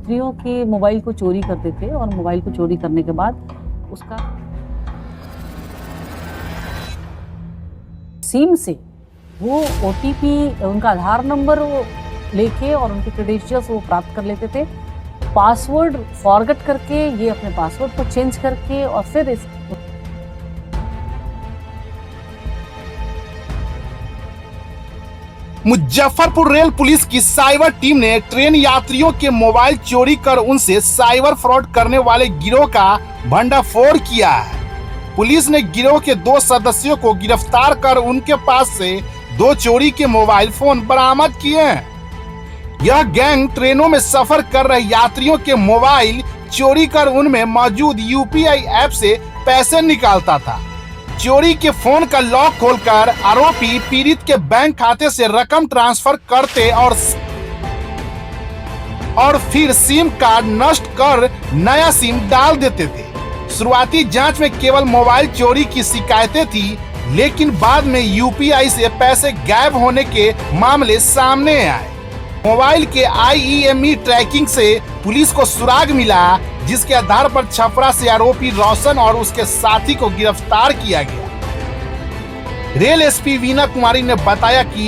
यात्रियों के मोबाइल को चोरी करते थे और मोबाइल को चोरी करने के बाद उसका सिम से वो ओटीपी, उनका आधार नंबर वो लेके और उनके क्रेडेंशियल्स वो प्राप्त कर लेते थे। पासवर्ड फॉरगेट करके ये अपने पासवर्ड को चेंज करके और फिर इस मुजफ्फरपुर रेल पुलिस की साइबर टीम ने ट्रेन यात्रियों के मोबाइल चोरी कर उनसे साइबर फ्रॉड करने वाले गिरोह का भंडाफोड़ किया है। पुलिस ने गिरोह के 2 सदस्यों को गिरफ्तार कर उनके पास से 2 चोरी के मोबाइल फोन बरामद किए हैं। यह गैंग ट्रेनों में सफर कर रहे यात्रियों के मोबाइल चोरी कर उनमें मौजूद यूपीआई ऐप से पैसे निकालता था। चोरी के फोन का लॉक खोलकर आरोपी पीड़ित के बैंक खाते से रकम ट्रांसफर करते और फिर सिम कार्ड नष्ट कर नया सिम डाल देते थे। शुरुआती जांच में केवल मोबाइल चोरी की शिकायतें थी, लेकिन बाद में यूपीआई से पैसे गायब होने के मामले सामने आए। मोबाइल के आईईएमई ट्रैकिंग से पुलिस को सुराग मिला, जिसके आधार पर छपरा से आरोपी रोशन और उसके साथी को गिरफ्तार किया गया। रेल एसपी वीना कुमारी ने बताया कि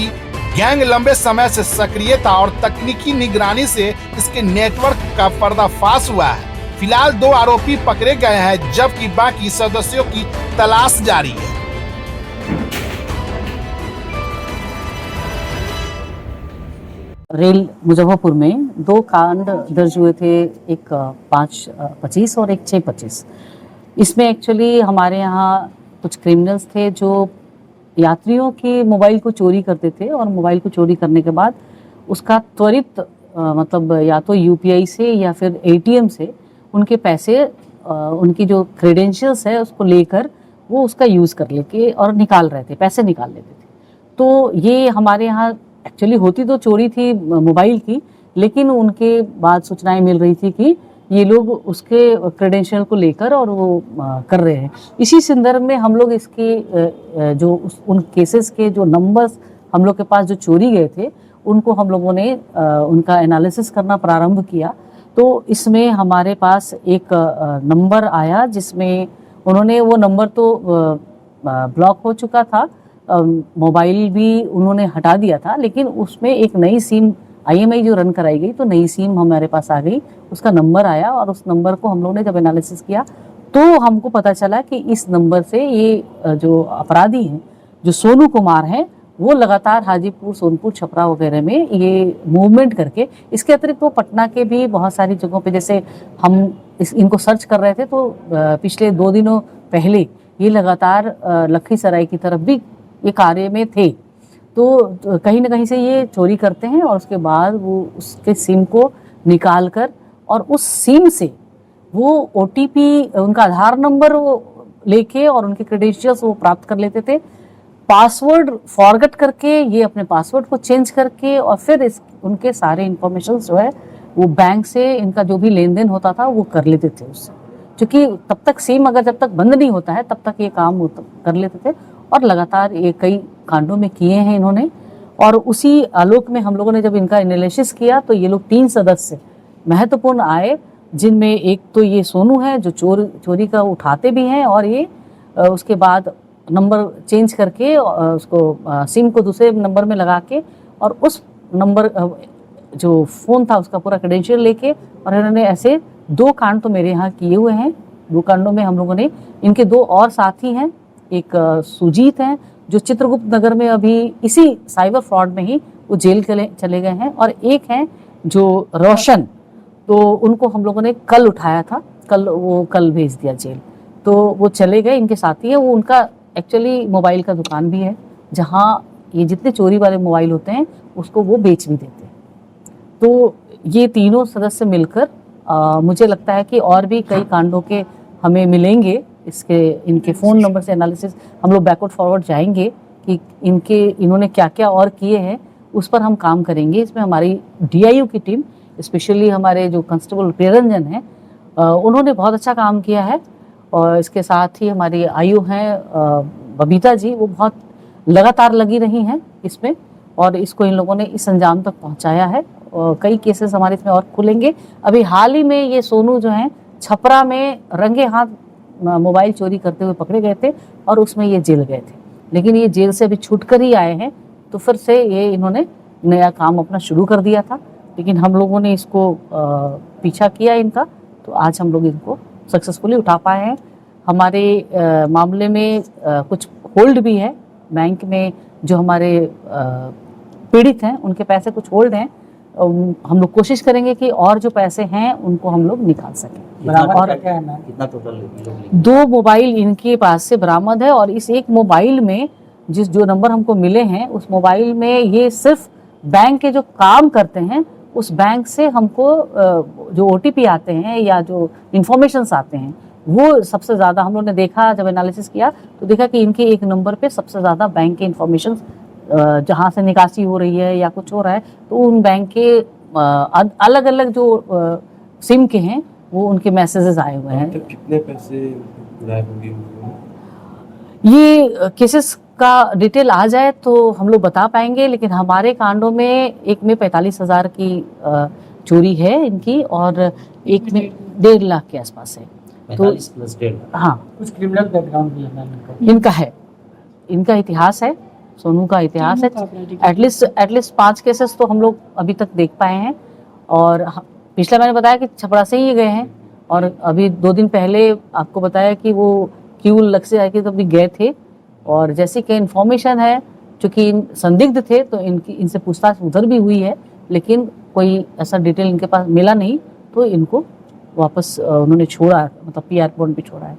गैंग लंबे समय से सक्रिय था और तकनीकी निगरानी से इसके नेटवर्क का पर्दाफाश हुआ है। फिलहाल 2 आरोपी पकड़े गए हैं, जबकि बाकी सदस्यों की तलाश जारी है। रेल मुजफ्फरपुर में 2 कांड दर्ज हुए थे, एक 5-25 और एक 6-25। इसमें एक्चुअली हमारे यहाँ कुछ क्रिमिनल्स थे जो यात्रियों के मोबाइल को चोरी करते थे और मोबाइल को चोरी करने के बाद उसका त्वरित मतलब या तो यूपीआई से या फिर एटीएम से उनके पैसे, उनकी जो क्रेडेंशियल्स है उसको लेकर वो उसका यूज़ कर लेके और निकाल रहे थे, पैसे निकाल लेते थे। तो ये हमारे यहाँ एक्चुअली होती तो चोरी थी मोबाइल की, लेकिन उनके बाद सूचनाएं मिल रही थी कि ये लोग उसके क्रेडेंशियल को लेकर और वो कर रहे हैं। इसी संदर्भ में हम लोग इसके जो उन केसेस के जो नंबर्स हम लोग के पास जो चोरी गए थे उनको हम लोगों ने उनका एनालिसिस करना प्रारंभ किया। तो इसमें हमारे पास एक नंबर आया जिसमें उन्होंने, वो नंबर तो ब्लॉक हो चुका था, मोबाइल भी उन्होंने हटा दिया था, लेकिन उसमें एक नई सिम आईएमआई जो रन कराई गई तो नई सिम हमारे पास आ गई, उसका नंबर आया और उस नंबर को हम लोगों ने जब एनालिसिस किया तो हमको पता चला कि इस नंबर से ये जो अपराधी हैं, जो सोनू कुमार हैं, वो लगातार हाजीपुर, सोनपुर, छपरा वगैरह में ये मूवमेंट करके, इसके अतिरिक्त वो पटना के भी बहुत सारी जगहों पे, जैसे हम इनको सर्च कर रहे थे तो पिछले 2 दिनों पहले ये लगातार लखीसराय की तरफ भी ये कार्य में थे। तो कहीं ना कहीं से ये चोरी करते हैं और उसके बाद वो उसके सिम को निकाल कर और उस सिम से वो ओटीपी, उनका आधार नंबर वो लेके और उनके क्रेडेंशियल्स वो प्राप्त कर लेते थे। पासवर्ड फॉरगेट करके ये अपने पासवर्ड को चेंज करके और फिर उनके सारे इंफॉर्मेशन जो है वो बैंक से इनका जो भी लेन देन होता था वो कर लेते थे उससे, क्योंकि तब तक सिम अगर जब तक बंद नहीं होता है तब तक ये काम कर लेते थे और लगातार ये कई कांडों में किए हैं इन्होंने। और उसी आलोक में हम लोगों ने जब इनका एनालिसिस किया तो ये लोग 3 सदस्य महत्वपूर्ण आए, जिनमें एक तो ये सोनू है जो चोरी का उठाते भी हैं और ये उसके बाद नंबर चेंज करके उसको सिम को दूसरे नंबर में लगा के और उस नंबर जो फ़ोन था उसका पूरा क्रेडेंशियल लेके, और इन्होंने ऐसे 2 कांड तो मेरे यहाँ किए हुए हैं। 2 कांडों में हम लोगों ने, इनके 2 और साथी हैं, एक सुजीत हैं जो चित्रगुप्त नगर में अभी इसी साइबर फ्रॉड में ही वो जेल चले गए हैं, और एक हैं जो रोशन, तो उनको हम लोगों ने कल उठाया था, कल भेज दिया जेल, तो वो चले गए। इनके साथी है, वो उनका एक्चुअली मोबाइल का दुकान भी है जहाँ ये जितने चोरी वाले मोबाइल होते हैं उसको वो बेच भी देते हैं। तो ये तीनों सदस्य मिलकर मुझे लगता है कि और भी कई कांडों के हमें मिलेंगे। इनके फ़ोन नंबर से एनालिसिस हम लोग बैकवर्ड फॉरवर्ड जाएंगे कि इन्होंने क्या क्या और किए हैं, उस पर हम काम करेंगे। इसमें हमारी डीआईयू की टीम, स्पेशली हमारे जो कांस्टेबल प्रियरंजन हैं, उन्होंने बहुत अच्छा काम किया है। और इसके साथ ही हमारी आयु हैं बबीता जी, वो बहुत लगातार लगी रही हैं इसमें, और इसको इन लोगों ने इस अंजाम तक पहुंचाया है। कई केसेस हमारे इसमें और खुलेंगे। अभी हाल ही में ये सोनू जो हैं छपरा में रंगे हाथ मोबाइल चोरी करते हुए पकड़े गए थे और उसमें ये जेल गए थे, लेकिन ये जेल से अभी छूट कर ही आए हैं, तो फिर से ये इन्होंने नया काम अपना शुरू कर दिया था, लेकिन हम लोगों ने इसको पीछा किया इनका, तो आज हम लोग इनको सक्सेसफुली उठा पाए हैं। हमारे मामले में कुछ होल्ड भी है बैंक में, जो हमारे पीड़ित हैं उनके पैसे कुछ होल्ड हैं। हम लोग कोशिश करेंगे कि और जो पैसे हैं उनको हम लोग निकाल सकें। और कितना टोटल 2 मोबाइल इनके पास से बरामद है, और इस एक मोबाइल में जो नंबर हमको मिले हैं उस मोबाइल में ये सिर्फ बैंक के जो काम करते हैं उस बैंक से हमको जो OTP आते हैं या जो इंफॉर्मेशंस आते हैं वो सबसे ज़्यादा हम लोग ने देखा। जब एनालिसिस किया तो देखा कि इनके एक नंबर पे सबसे ज़्यादा बैंक के इंफॉर्मेशन जहाँ से निकासी हो रही है या कुछ हो रहा है, तो उन बैंक के अलग अलग जो सिम के हैं वो उनके मैसेजेस आए हुए हैं। तो कितने पैसे गायब होंगे? ये केसेस का डिटेल आ जाए तो हम लोग बता पाएंगे, लेकिन हमारे कांडों में एक में 45,000 की चोरी है इनकी, और एक में 1.5 लाख के आसपास है। 45 प्लस 1.5। हाँ, कुछ क्रिमिनल बैकग्राउंड भी है इनका है, इनका इतिहास है, सोनू का इतिहास है। एटलीस्ट 5 केसेस तो हम लोग अभी तक देख पाए हैं, और पिछला मैंने बताया कि छपरा से ही गए हैं, और अभी 2 दिन पहले आपको बताया कि वो क्यू लग से आके तो अभी गए थे, और जैसे कि इन्फॉर्मेशन है चूँकि संदिग्ध थे तो इनसे पूछताछ उधर भी हुई है, लेकिन कोई ऐसा डिटेल इनके पास मिला नहीं, तो इनको वापस उन्होंने छोड़ा, मतलब PR पॉइंट पे छोड़ा है।